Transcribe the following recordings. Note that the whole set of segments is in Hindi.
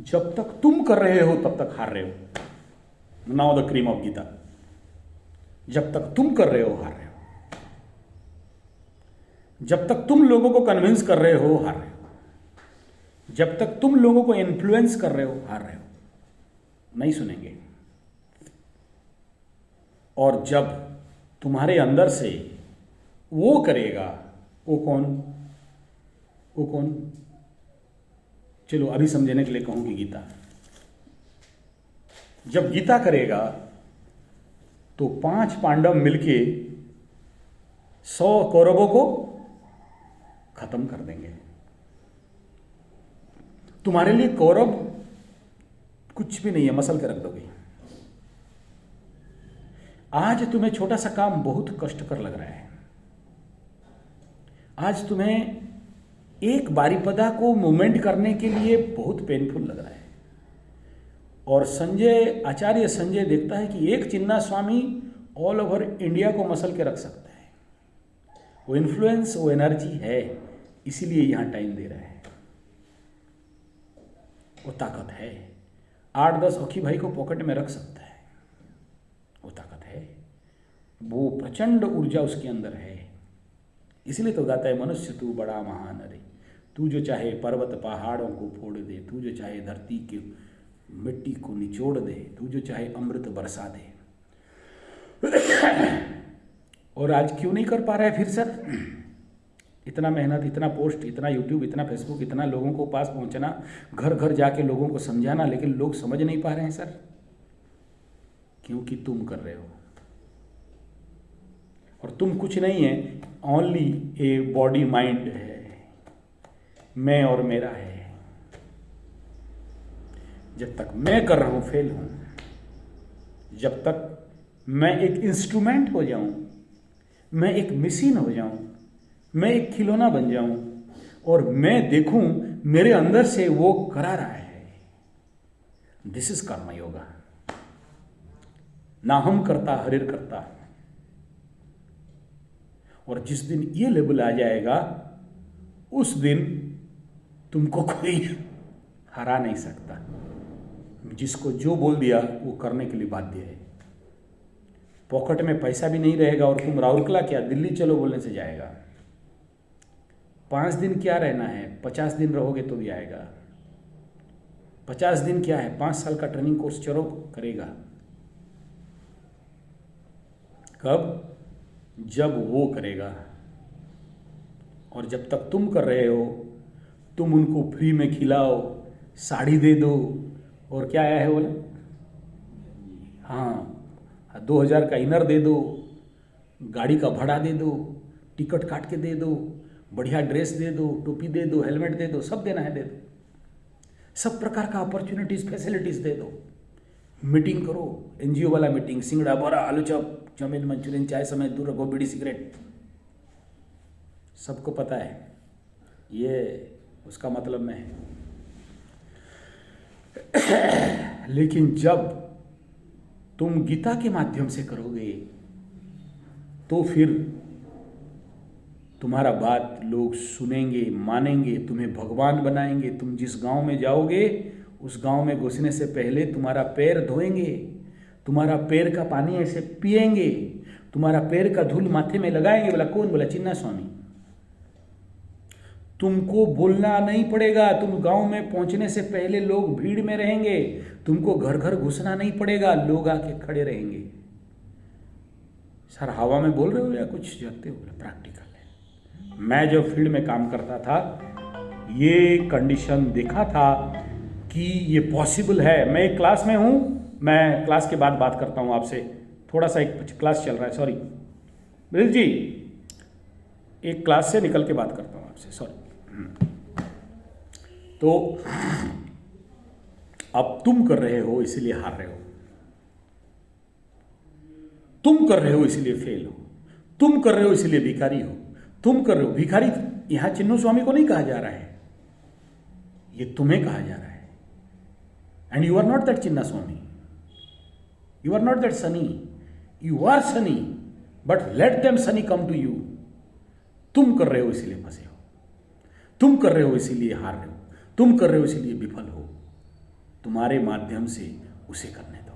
जब तक तुम कर रहे हो तब तक हार रहे हो। Now the cream of Gita. जब तक तुम कर रहे हो हार रहे हो। जब तक तुम लोगों को कन्विंस कर रहे हो हार रहे हो। जब तक तुम लोगों को इन्फ्लुएंस कर रहे हो हार रहे हो। नहीं सुनेंगे। और जब तुम्हारे अंदर से वो करेगा, वो कौन? वो कौन? चलो अभी समझने के लिए कहूंगी गीता। जब गीता करेगा तो 5 पांडव मिलके 100 कौरवों को खत्म कर देंगे। तुम्हारे लिए कौरव कुछ भी नहीं है, मसल के रख दोगे। आज तुम्हें छोटा सा काम बहुत कष्टकर लग रहा है। आज तुम्हें एक बारीपदा को मूवमेंट करने के लिए बहुत पेनफुल लग रहा है। और आचार्य संजय देखता है कि एक चिन्ना स्वामी ऑल ओवर इंडिया को मसल के रख सकता है। वो इन्फ्लुएंस, वो एनर्जी है, इसीलिए यहां टाइम दे रहा है। वो ताकत है। 8-10 अखी भाई को पॉकेट में रख सकता है। वो ताकत है। वो प्रचंड ऊर्जा उसके अंदर है। इसलिए तो गाता है, मनुष्य तू बड़ा महान अरे, तू जो चाहे पर्वत पहाड़ों को फोड़ दे, तू जो चाहे धरती के मिट्टी को निचोड़ दे, तू जो चाहे अमृत बरसा दे। और आज क्यों नहीं कर पा रहा है फिर सर? इतना मेहनत, इतना पोस्ट, इतना यूट्यूब, इतना फेसबुक, इतना लोगों को पास पहुंचना, घर घर जाके लोगों को समझाना, लेकिन लोग समझ नहीं पा रहे हैं सर। क्योंकि तुम कर रहे हो। और तुम कुछ नहीं है, ओनली ए बॉडी माइंड है। मैं और मेरा है। जब तक मैं कर रहा हूं फेल हूं। जब तक मैं एक इंस्ट्रूमेंट हो जाऊं, मैं एक मशीन हो जाऊं, मैं एक खिलौना बन जाऊं और मैं देखूं मेरे अंदर से वो करा रहा है। दिस इज कर्म योगा। ना हम करता हरिर करता। और जिस दिन ये लेवल आ जाएगा, उस दिन तुमको कोई हरा नहीं सकता। जिसको जो बोल दिया वो करने के लिए बाध्य है। पॉकेट में पैसा भी नहीं रहेगा और तुम राउरकेला क्या दिल्ली चलो बोलने से जाएगा। 5 दिन क्या रहना है, 50 दिन रहोगे तो भी आएगा। 50 दिन क्या है, 5 साल का ट्रेनिंग कोर्स चलो करेगा। कब? जब वो करेगा। और जब तक तुम कर रहे हो, तुम उनको फ्री में खिलाओ, साड़ी दे दो, और क्या आया है बोला, हाँ 2000 का इनर दे दो, गाड़ी का भाड़ा दे दो, टिकट काट के दे दो, बढ़िया ड्रेस दे दो, टोपी दे दो, हेलमेट दे दो, सब देना है दे दो। सब प्रकार का अपॉर्चुनिटीज, फैसिलिटीज दे दो। मीटिंग करो, एनजीओ वाला मीटिंग, सिंगड़ा बोरा, आलू चॉप, चाउमीन, मंचूरियन, चाय समय दूर रखो, बीड़ी सिगरेट, सबको पता है ये उसका मतलब में है। लेकिन जब तुम गीता के माध्यम से करोगे तो फिर तुम्हारा बात लोग सुनेंगे, मानेंगे, तुम्हें भगवान बनाएंगे। तुम जिस गांव में जाओगे उस गांव में घुसने से पहले तुम्हारा पैर धोएंगे, तुम्हारा पैर का पानी ऐसे पिएंगे, तुम्हारा पैर का धूल माथे में लगाएंगे। बोला कौन? बोला चिन्ना स्वामी। तुमको बोलना नहीं पड़ेगा। तुम गांव में पहुंचने से पहले लोग भीड़ में रहेंगे। तुमको घर घर घुसना नहीं पड़ेगा, लोग आके खड़े रहेंगे। सर हवा में बोल रहे हो या कुछ जानते हो? प्रैक्टिकल है। मैं जब फील्ड में काम करता था, ये कंडीशन देखा था कि ये पॉसिबल है। मैं एक क्लास में हूं, मैं क्लास के बाद बात करता हूं आपसे। थोड़ा सा एक क्लास चल रहा है, सॉरी ब्रिज जी, एक क्लास से निकल के बात करता हूं आपसे, सॉरी। तो अब तुम कर रहे हो इसलिए हार रहे हो, तुम कर रहे हो इसलिए फेल हो, तुम कर रहे हो इसलिए भिखारी हो, तुम कर रहे हो। भिखारी यहां चिन्नू स्वामी को नहीं कहा जा रहा है, ये तुम्हें कहा जा रहा है। And you are not that Chinna Swami, you are not that Sunny, you are Sunny, but let them Sunny come to you. तुम कर रहे हो इसलिए फंसे हो, तुम कर रहे हो इसीलिए हार रहे हो, तुम कर रहे हो इसीलिए विफल हो। तुम्हारे माध्यम से उसे करने दो।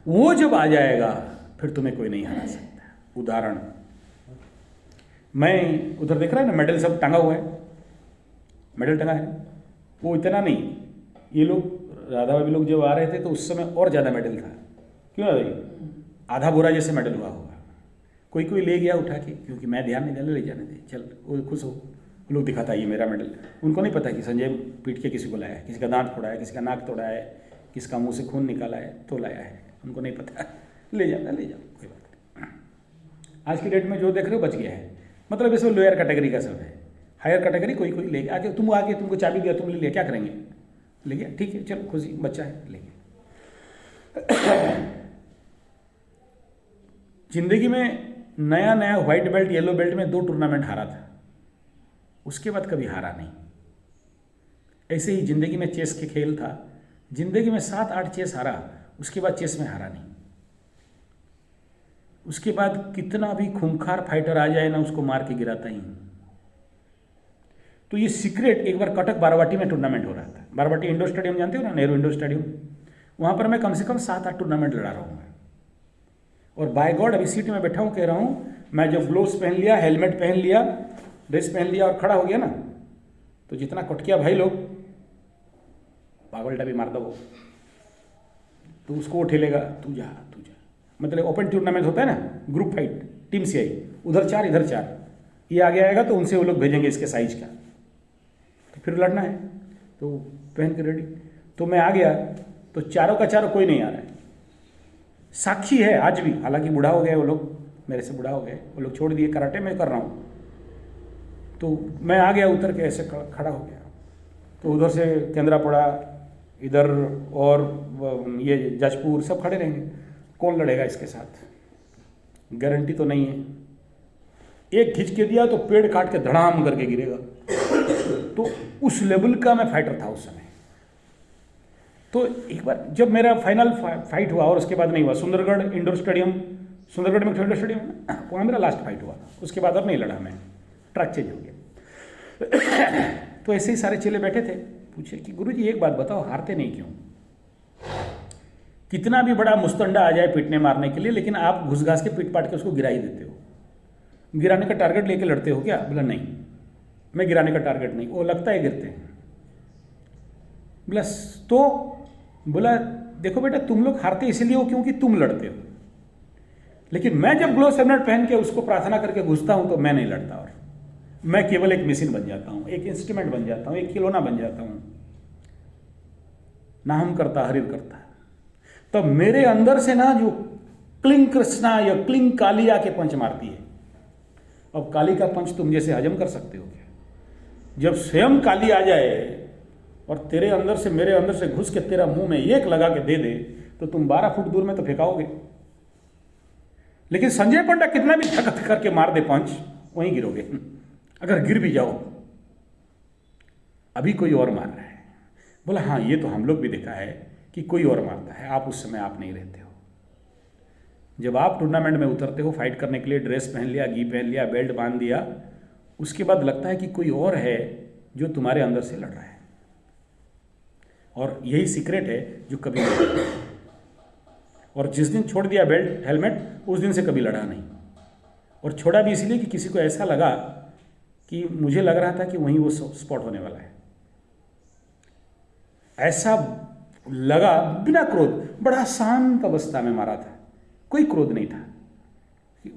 वो जब आ जाएगा फिर तुम्हें कोई नहीं हरा सकता। उदाहरण, मैं उधर देख रहा है ना, मेडल सब टंगा हुआ है, मेडल टंगा है। वो इतना नहीं, ये लोग राधा भाभी लोग जब आ रहे थे तो उस समय और ज़्यादा मेडल था। क्यों भाई, आधा बोरा जैसे मेडल हुआ होगा। कोई कोई ले गया उठा के, क्योंकि मैं ध्यान नहीं दिया, ले जाने दे, चल वो खुश हो। वो लोग दिखाता ये मेरा मेडल। उनको नहीं पता कि संजय पीट के किसी को लाया है, किसी का दांत फोड़ा है, किसी का नाक तोड़ा है, किसका मुंह से खून निकाला है तो लाया है। उनको नहीं पता। ले जाओ ले जाओ, कोई बात नहीं। आज की डेट में जो देख रहे हो बच गया है, मतलब इसमें लोअर कैटेगरी का सब है। हायर कैटेगरी कोई कोई ले गया, आके तुमको चाबी दिया, तुम ले लिया, क्या करेंगे, ले गया, ठीक है, चलो खुशी, बच्चा है, ले गया। जिंदगी में नया नया व्हाइट बेल्ट येलो बेल्ट में 2 टूर्नामेंट हारा था, उसके बाद कभी हारा नहीं। ऐसे ही जिंदगी में चेस के खेल था, जिंदगी में 7-8 चेस हारा, उसके बाद चेस में हारा नहीं। उसके बाद कितना भी खूंखार फाइटर आ जाए ना, उसको मार के गिराता ही। तो ये सीक्रेट, एक बार कटक बारावाटी में टूर्नामेंट हो रहा था। बारावाटी इंडोर स्टेडियम जानते हो ना, नेहरू इंडोर स्टेडियम, वहां पर मैं कम से कम 7-8 टूर्नामेंट लड़ा रहा हूँ। और बाय गॉड अभी सीट में बैठा हूँ, कह रहा हूँ, मैं जब ग्लोव्स पहन लिया, हेलमेट पहन लिया, ड्रेस पहन लिया और खड़ा हो गया ना, तो जितना कटकिया भाई लोग पागल टाइप मार दो वो, तो उसको वो ठेलेगा, तू जा। मतलब ओपन टूर्नामेंट होता है ना, ग्रुप फाइट, टीम से आई, उधर 4 इधर 4, ये आगे आएगा तो उनसे वो लोग भेजेंगे इसके साइज का, तो फिर लड़ना है, तो पहन के रेडी। तो मैं आ गया, तो चारों का चारों कोई नहीं आ रहा है। साक्षी है आज भी, हालांकि बूढ़ा हो गए वो लोग, मेरे से बूढ़ा हो गए वो लोग, छोड़ दिए कराटे, मैं कर रहा हूँ। तो मैं आ गया, उतर के ऐसे खड़ा हो गया, तो उधर से केंद्रापड़ा, इधर और ये जाजपुर सब खड़े रहेंगे, कौन लड़ेगा इसके साथ, गारंटी तो नहीं है। एक खींच के दिया तो पेड़ काट के धड़ाम करके गिरेगा। तो उस लेवल का मैं फाइटर था उस समय। तो एक बार जब मेरा फाइनल फाइट हुआ, और उसके बाद नहीं हुआ, सुंदरगढ़ इंडोर स्टेडियम, सुंदरगढ़ में इंडोर स्टेडियम है ना, वहाँ मेरा लास्ट फाइट हुआ। उसके बाद और नहीं लड़ा मैं, ट्रैक चेंज हो गया। तो ऐसे ही सारे चेले बैठे थे, पूछे कि गुरुजी एक बात बताओ, हारते नहीं क्यों? कितना भी बड़ा मुस्तंडा आ जाए पीटने मारने के लिए, लेकिन आप घुस घास के पीट पाट के उसको गिरा ही देते हो। गिराने का टारगेट लेके लड़ते हो क्या? बोला नहीं, मैं गिराने का टारगेट नहीं, वो लगता है गिरते हैं। प्लस तो बोला देखो बेटा, तुम लोग हारते इसलिए हो क्योंकि तुम लड़ते हो, लेकिन मैं जब ग्लोव्स हेलमेट पहन के उसको प्रार्थना करके घुसता हूं तो मैं नहीं लड़ता, और मैं केवल एक मशीन बन जाता हूं, एक इंस्ट्रूमेंट बन जाता हूं, एक खिलौना बन जाता हूं। ना हम करता हरिर करता। तो मेरे अंदर से ना जो क्लिंग कृष्णा या क्लिंग काली आके पंच मारती है। अब काली का पंच तुम जैसे हजम कर सकते हो क्या? जब स्वयं काली आ जाए और तेरे अंदर से मेरे अंदर से घुस के तेरा मुंह में एक लगा के दे दे, तो तुम 12 फुट दूर में तो फेंकाओगे। लेकिन संजय पंडा कितना भी धक करके मार दे पंच, वहीं गिरोगे, अगर गिर भी जाओ। अभी कोई और मार रहा है। बोला हाँ, ये तो हम लोग भी देखा है कि कोई और मारता है, आप उस समय आप नहीं रहते हो। जब आप टूर्नामेंट में उतरते हो फाइट करने के लिए, ड्रेस पहन लिया, घी पहन लिया, बेल्ट बांध दिया, उसके बाद लगता है कि कोई और है जो तुम्हारे अंदर से लड़ रहा है। और यही सीक्रेट है जो कभी नहीं। और जिस दिन छोड़ दिया बेल्ट हेलमेट, उस दिन से कभी लड़ा नहीं। और छोड़ा भी इसलिए कि किसी को ऐसा लगा कि मुझे लग रहा था कि वहीं वो स्पॉट होने वाला है, ऐसा लगा। बिना क्रोध, बड़ा शांत अवस्था में मारा था, कोई क्रोध नहीं था।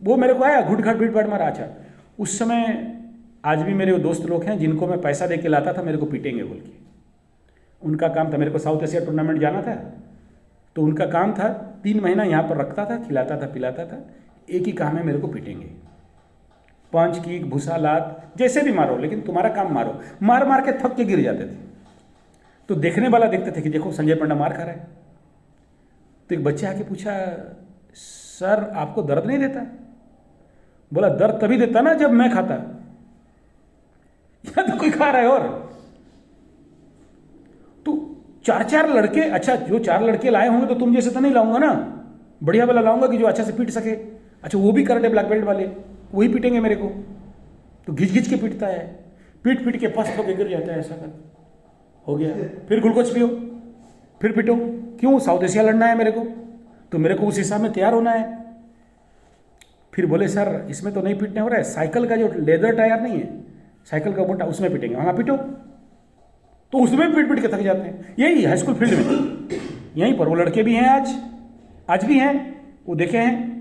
वो मेरे को आया, घुट घाट भीट भाट मारा। अच्छा, उस समय आज भी मेरे वो दोस्त लोग हैं जिनको मैं पैसा दे के लाता था मेरे को पीटेंगे बोल के। उनका काम था, मेरे को साउथ एशिया टूर्नामेंट जाना था, तो उनका काम था 3 महीना यहाँ पर रखता था, खिलाता था, पिलाता था। एक ही काम है, मेरे को पीटेंगे। पंच की भूसा लात जैसे भी मारो, लेकिन तुम्हारा काम मारो। मार मार के थक के गिर जाते थे। तो देखने वाला देखते थे कि देखो संजय पंडा मार खा रहा है। तो एक बच्चे आके पूछा, सर आपको दर्द नहीं देता? बोला दर्द तभी देता ना जब मैं खाता, या तो कोई खा रहा है। और तो 4-4 लड़के, अच्छा जो 4 लड़के लाए होंगे तो तुम जैसे तो नहीं लाऊंगा ना, बढ़िया वाला लाऊंगा कि जो अच्छा से पीट सके। अच्छा वो भी कराटे ब्लैक बेल्ट वाले, वही पीटेंगे मेरे को। तो घिच घिच के पीटता है, पीट पीट के फर्स्ट होकर गिर जाता है ऐसा कर। हो गया। फिर ग्लूकोज पियो, फिर पिटो। क्यों? साउथ एशिया लड़ना है मेरे को, तो मेरे को उस हिसाब में तैयार होना है। फिर बोले सर इसमें तो नहीं पिटने हो रहा है, साइकिल का जो लेदर टायर नहीं है, साइकिल का मोटा, उसमें पिटेंगे। वहाँ पिटो। तो उसमें पीट पीट के थक जाते हैं। यही हाई स्कूल फील्ड में, यहीं पर वो लड़के भी हैं, आज भी हैं, वो देखे हैं।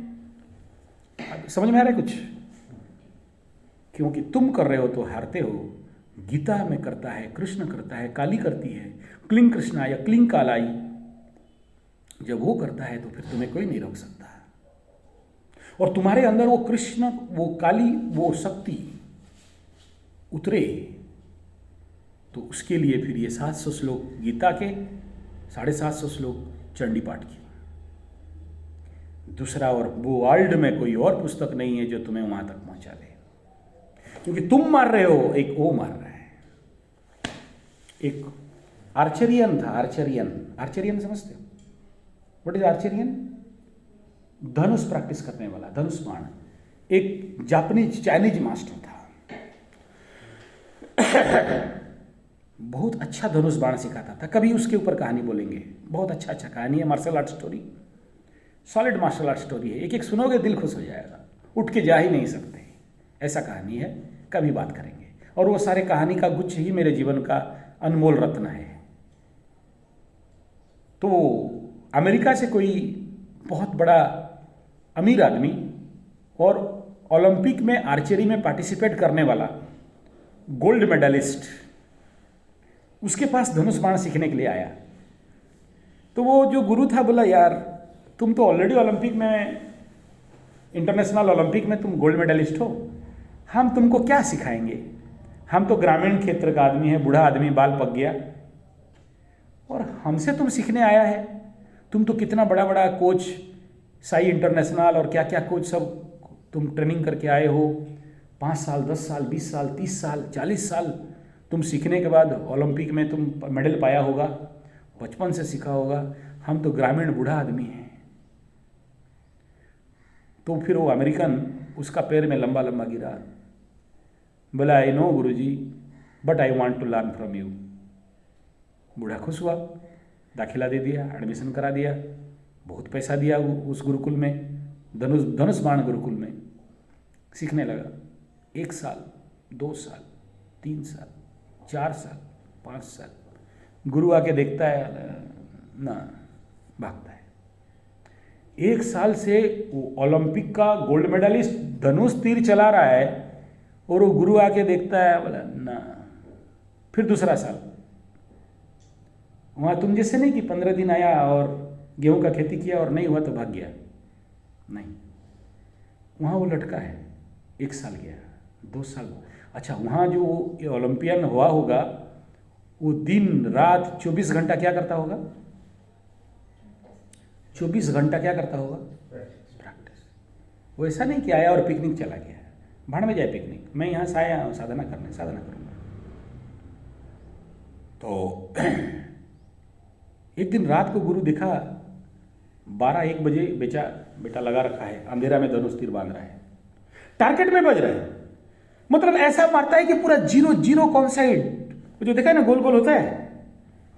समझ में आ रहा है कुछ? क्योंकि तुम कर रहे हो तो हारते हो। गीता में करता है, कृष्ण करता है, काली करती है, क्लिंग कृष्णा या क्लिंग कालाई। जब वो करता है तो फिर तुम्हें कोई नहीं रोक सकता। और तुम्हारे अंदर वो कृष्ण, वो काली, वो शक्ति उतरे तो उसके लिए फिर ये 700 श्लोक गीता के, 750 श्लोक चंडी पाठ की। दूसरा, और वो वर्ल्ड में कोई और पुस्तक नहीं है जो तुम्हें वहां तक पहुंचा दे। क्योंकि तुम मार रहे हो, एक वो मार रहा है। एक आर्चरियन था, आर्चरियन समझते हो? What is archerian? धनुष प्रैक्टिस करने वाला, धनुष बाण। एक जापानीज, चाइनीज मास्टर था। बहुत अच्छा धनुष बाण सिखाता था। कभी उसके ऊपर कहानी बोलेंगे, बहुत अच्छा कहानी है, martial art story, solid martial art story है। एक एक सुनोगे दिल खुश हो जाएगा, उठ के जा ही नहीं सकते, ऐसा कहानी है। कभी बात करेंगे। और वो सारे कहानी का गुच्छ ही मेरे जीवन का अनमोल रत्न है। तो अमेरिका से कोई बहुत बड़ा अमीर आदमी और ओलंपिक में आर्चरी में पार्टिसिपेट करने वाला गोल्ड मेडलिस्ट उसके पास धनुष बाण सीखने के लिए आया। तो वो जो गुरु था बोला, यार तुम तो ऑलरेडी ओलंपिक में, इंटरनेशनल ओलंपिक में तुम गोल्ड मेडलिस्ट हो, हम तुमको क्या सिखाएंगे? हम तो ग्रामीण क्षेत्र का आदमी है, बूढ़ा आदमी, बाल पक गया, और हमसे तुम सीखने आया है। तुम तो कितना बड़ा बड़ा कोच, साई इंटरनेशनल और क्या क्या कोच सब तुम ट्रेनिंग करके आए हो। 5 साल, 10 साल, 20 साल, 30 साल, 40 साल तुम सीखने के बाद ओलंपिक में तुम मेडल पाया होगा, बचपन से सीखा होगा। हम तो ग्रामीण बूढ़ा आदमी हैं। तो फिर वो अमेरिकन उसका पैर में लंबा लंबा गिरा, बोला, I know Guruji, but I want to learn from you. बूढ़ा खुश हुआ, दाखिला दे दिया, एडमिशन करा दिया, बहुत पैसा दिया उस गुरुकुल में, धनुष बाण गुरुकुल में। सीखने लगा। 1 साल, 2 साल, 3 साल, 4 साल, 5 साल। गुरु आके देखता है ना, भागता है। 1 साल से वो ओलंपिक का गोल्ड मेडलिस्ट धनुष तीर चला रहा है, और वो गुरु आके देखता है, बोला ना। फिर दूसरा साल, वहाँ तुम जैसे नहीं कि 15 दिन आया और गेहूं का खेती किया और नहीं हुआ तो भाग गया, नहीं। वहाँ वो लटका है। 1 साल गया, 2 साल। अच्छा, वहाँ जो ओलंपियन हुआ होगा, वो दिन रात 24 घंटा क्या करता होगा? 24 घंटा क्या करता होगा? प्रैक्टिस। वो ऐसा नहीं कि आया और पिकनिक चला गया, भाड़ में जाए पिकनिक, मैं यहाँ से आया हूँ साधना करने, साधना करूँगा। तो एक दिन रात को गुरु दिखा, 12-1 बजे बेटा लगा रखा है, अंधेरा में धनुष तीर बांध रहा है, टारगेट में बज रहा है। मतलब ऐसा मारता है कि पूरा 0-0 कौन साइड, जो देखा है ना, गोल गोल होता है,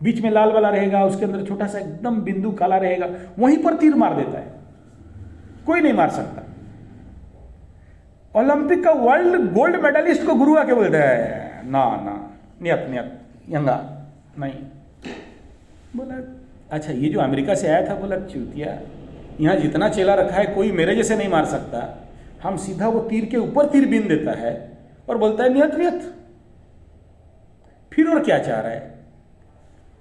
बीच में लाल वाला रहेगा, उसके अंदर छोटा सा एकदम बिंदु काला रहेगा, वहीं पर तीर मार देता है, कोई नहीं मार सकता। ओलंपिक का वर्ल्ड गोल्ड मेडलिस्ट को गुरु आके बोलता है, ना नियत यंगा नहीं। बोला अच्छा, ये जो अमेरिका से आया था, बोला चूतिया, यहाँ जितना चेला रखा है कोई मेरे जैसे नहीं मार सकता। हम सीधा वो तीर के ऊपर तीर बीन देता है और बोलता है नियत। फिर और क्या चाह रहा है?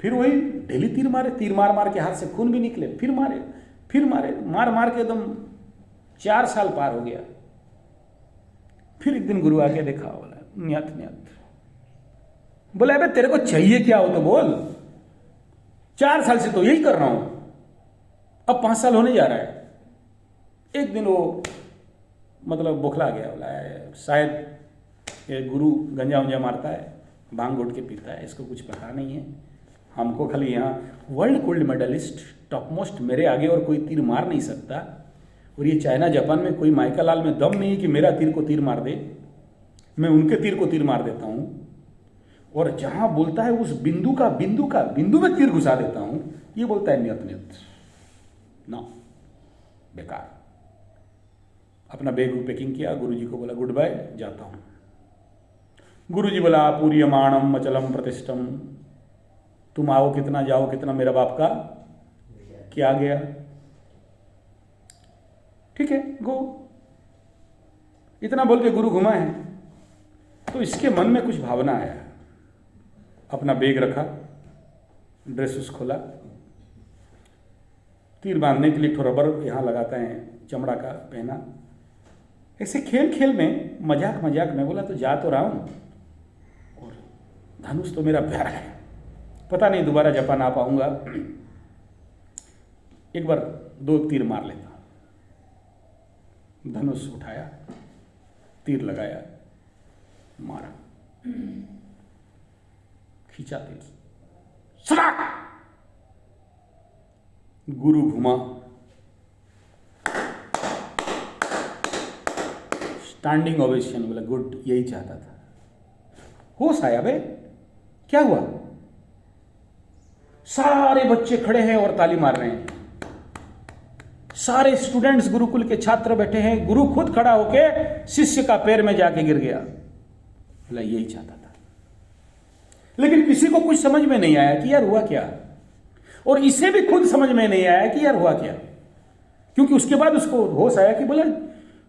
फिर वही डेली तीर मारे, तीर मार के हाथ से खून भी निकले, फिर मारे, मार के एकदम 4 साल पार हो गया। फिर एक दिन गुरु आके देखा, बोला नियत। बोला अबे तेरे को चाहिए क्या हो तो बोल, 4 साल से तो यही कर रहा हूं, अब 5 साल होने जा रहा है। एक दिन वो मतलब बौखला गया, बोला शायद ये गुरु गंजा उंजा मारता है, भांग घोट के पीता है, इसको कुछ पता नहीं है। हमको खाली यहाँ world gold medalist top most, मेरे आगे और कोई तीर मार नहीं सकता। और ये चाइना जापान में कोई माइका लाल में दम नहीं है कि मेरा तीर को तीर मार दे, मैं उनके तीर को तीर मार देता हूँ। और जहां बोलता है उस बिंदु में तीर घुसा देता हूं, ये बोलता है नियत नियत ना, बेकार। अपना बैग पैकिंग किया, गुरुजी को बोला गुड बाय, जाता हूं। गुरुजी बोला पूर्यमाणम अचलम प्रतिष्ठम, तुम आओ कितना जाओ कितना, मेरा बाप का क्या गया, ठीक है गो। इतना बोल के गुरु घुमा है। तो इसके मन में कुछ भावना आया, अपना बैग रखा, ड्रेस उस खोला, तीर बांधने के लिए थोड़ा रबर यहाँ लगाते हैं चमड़ा का पहना। ऐसे खेल खेल में मजाक में बोला तो जा तो रहा हूँ, और धनुष तो मेरा प्यारा है, पता नहीं दोबारा जापान आ पाऊंगा, एक बार 2 तीर मार लेता। धनुष उठाया, तीर लगाया, मारा, खींचा तीर, सड़क। गुरु घुमा, स्टैंडिंग ओवेशन, बोला गुड, यही चाहता था। होश आया बे, क्या हुआ? सारे बच्चे खड़े हैं और ताली मार रहे हैं, सारे स्टूडेंट्स गुरुकुल के छात्र बैठे हैं, गुरु खुद खड़ा होके शिष्य का पैर में जाके गिर गया। बोला यही चाहता था। लेकिन किसी को कुछ समझ में नहीं आया कि यार हुआ क्या, और इसे भी खुद समझ में नहीं आया कि यार हुआ क्या, क्योंकि उसके बाद उसको होश आया कि बोला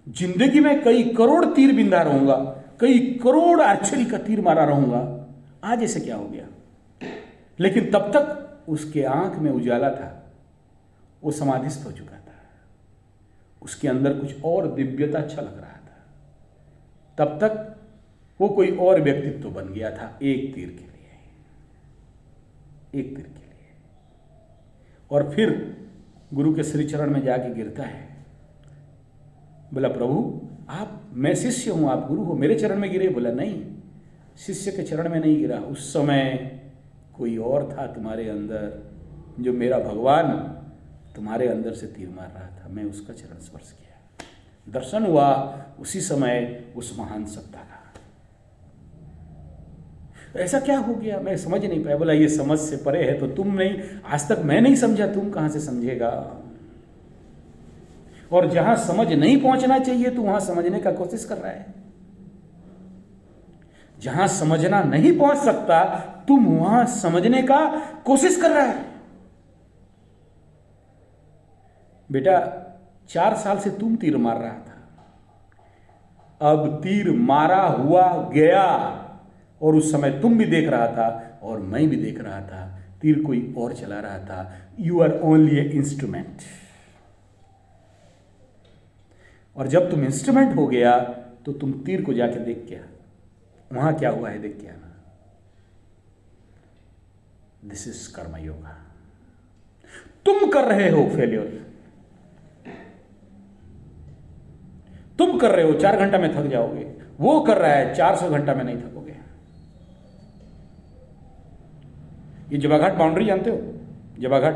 जिंदगी में कई करोड़ तीर बिंदा रहूंगा, कई करोड़ आर्चरी का तीर मारा रहूंगा, आज ऐसे क्या हो गया। लेकिन तब तक उसके आंख में उजाला था, वो समाधिस्थ हो चुका था, उसके अंदर कुछ और दिव्यता छलक रहा था। तब तक वो कोई और व्यक्तित्व बन गया था, एक तीर के लिए, एक तीर के लिए। और फिर गुरु के श्री चरण में जाके गिरता है, बोला प्रभु आप, मैं शिष्य हूं, आप गुरु हो, मेरे चरण में गिरे? बोला नहीं, शिष्य के चरण में नहीं गिरा, उस समय कोई और था तुम्हारे अंदर, जो मेरा भगवान तुम्हारे अंदर से तीर मार रहा था, मैं उसका चरण स्पर्श किया, दर्शन हुआ उसी समय उस महान सत्ता का। ऐसा क्या हो गया, मैं समझ नहीं पाया। बोला ये समझ से परे है, तो तुम नहीं, आज तक मैं नहीं समझा, तुम कहां से समझेगा। और जहां समझ नहीं पहुंचना चाहिए तू वहां समझने का कोशिश कर रहा है, जहां समझना नहीं पहुंच सकता तुम वहां समझने का कोशिश कर रहा है। बेटा 4 साल से तुम तीर मार रहा था, अब तीर मारा हुआ गया, और उस समय तुम भी देख रहा था और मैं भी देख रहा था, तीर कोई और चला रहा था। You are only a instrument. और जब तुम इंस्ट्रूमेंट हो गया तो तुम तीर को जाके देख के, वहां क्या हुआ है देख के आना। दिस इज कर्म योगा। तुम कर रहे हो फेल्योर, तुम कर रहे हो 4 घंटा में थक जाओगे, वो कर रहा है 400 घंटा में नहीं थकोगे। ये जवाघाट बाउंड्री जानते हो, जवाघाट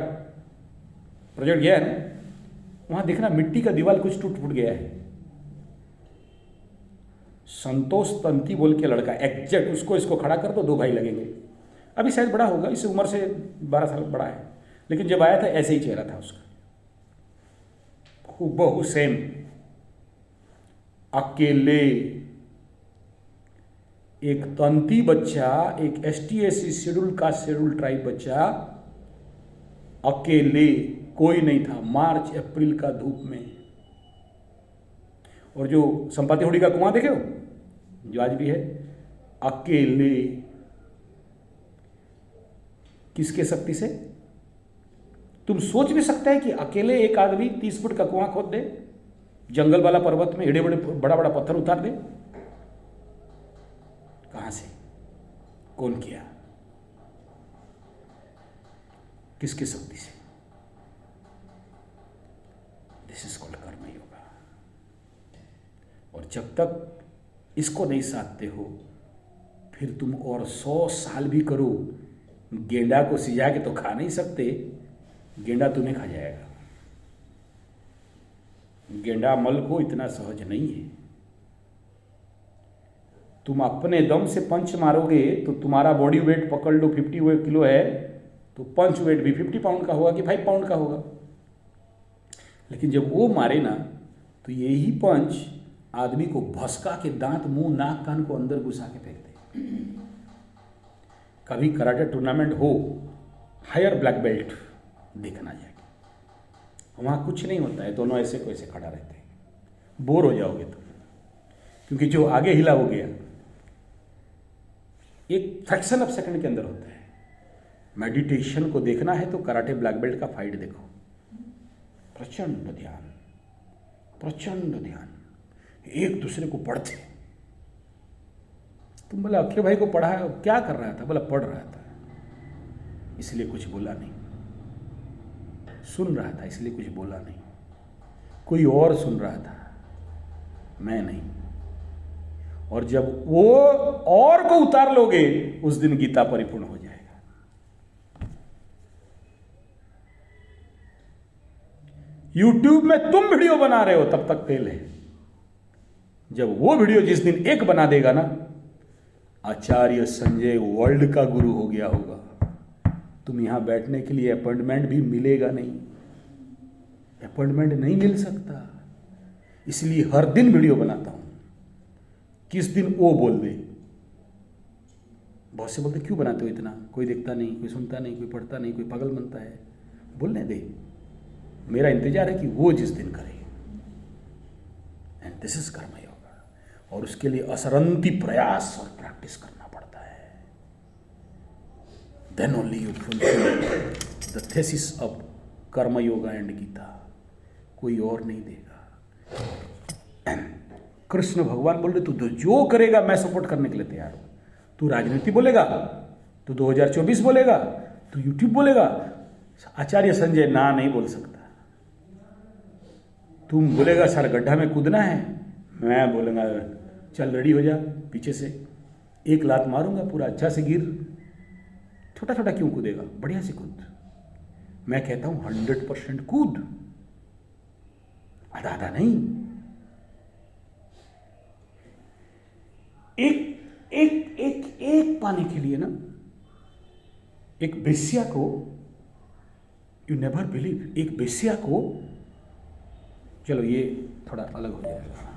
प्रोजेक्ट गया है ना, वहां देखना मिट्टी का दीवार कुछ टूट फूट गया है। संतोष तंती बोल के लड़का, एग्जैक्ट उसको इसको खड़ा कर दो, 2 भाई लगेंगे। अभी शायद बड़ा होगा, इस उम्र से 12 साल बड़ा है, लेकिन जब आया था ऐसे ही चेहरा था उसका, हूबहू सेम। अकेले एक तंती बच्चा, एक ST/SC schedule caste schedule tribe बच्चा, अकेले, कोई नहीं था, मार्च अप्रैल का धूप में। और जो संपाति होड़ी का कुआं देखे हो, जो आज भी है, अकेले, किसके शक्ति से? तुम सोच भी सकते हैं कि अकेले एक आदमी 30 फुट का कुआं खोद दे, जंगल वाला पर्वत में बड़ा बड़ा पत्थर उतार दे? कहां से, कौन किया, किसकी शक्ति से? दिस इज कॉल्ड कर्म योगा। और जब तक इसको नहीं साधते हो, फिर तुम और 100 साल भी करो, गेंडा को सिजा के तो खा नहीं सकते, गेंडा तुम्हें खा जाएगा। गेंडा मल को इतना सहज नहीं है। तुम अपने दम से पंच मारोगे तो तुम्हारा बॉडी वेट पकड़ लो 50 किलो है, तो पंच वेट भी 50 पाउंड का होगा कि 5 पाउंड का होगा। लेकिन जब वो मारे ना, तो यही पंच आदमी को भसका के दांत, मुंह, नाक, कान को अंदर घुसा के फेंक दे। कभी कराटे टूर्नामेंट हो, हायर ब्लैक बेल्ट देखना जाएगा, वहाँ कुछ नहीं होता है, दोनों ऐसे को ऐसे खड़ा रहते हैं, बोर हो जाओगे तो, क्योंकि जो आगे हिला हो गया एक फ्रैक्शन ऑफ सेकंड के अंदर होता है। मेडिटेशन को देखना है तो कराटे ब्लैक बेल्ट का फाइट देखो, प्रचंड ध्यान, प्रचंड ध्यान, एक दूसरे को पढ़ते। तुम बोला अक्षय भाई को पढ़ा, क्या कर रहा था? बोला पढ़ रहा था, इसलिए कुछ बोला नहीं। सुन रहा था इसलिए कुछ बोला नहीं। कोई और सुन रहा था, मैं नहीं। और जब वो और को उतार लोगे, उस दिन गीता परिपूर्ण हो जाएगा। यूट्यूब में तुम वीडियो बना रहे हो तब तक फेल है। जब वो वीडियो जिस दिन एक बना देगा ना, आचार्य संजय वर्ल्ड का गुरु हो गया होगा, तुम यहां बैठने के लिए अपॉइंटमेंट भी मिलेगा नहीं, अपॉइंटमेंट नहीं मिल सकता। इसलिए हर दिन वीडियो बनाता हूं, किस दिन वो बोल दे। बहुत से बोलते क्यों बनाते हो इतना, कोई देखता नहीं, कोई सुनता नहीं, कोई पढ़ता नहीं, कोई पागल बनता है। बोलने दे, मेरा इंतजार है कि वो जिस दिन करे। एंड दिस इज कर्म योगा, और उसके लिए असरंती प्रयास और प्रैक्टिस करना पड़ता है। Then only you fulfil the thesis of karma yoga and Gita. कोई और नहीं देगा। कृष्ण भगवान बोल रहे, तू जो करेगा मैं सपोर्ट करने के लिए तैयार हूं। तू राजनीति बोलेगा, तू 2024 बोलेगा, तू यूट्यूब बोलेगा, आचार्य संजय ना नहीं बोल सकता। तुम बोलेगा सर गड्ढा में कूदना है, मैं बोलूंगा चल रेडी हो जा, पीछे से एक लात मारूंगा, पूरा अच्छा से गिर। छोटा छोटा क्यों कूदेगा, बढ़िया से कूद। मैं कहता हूं 100% कूद, आधा आधा नहीं। एक पाने के लिए ना, एक बेस्या को, यू नेवर बिलीव, एक बेस्या को, चलो ये थोड़ा अलग हो जाएगा।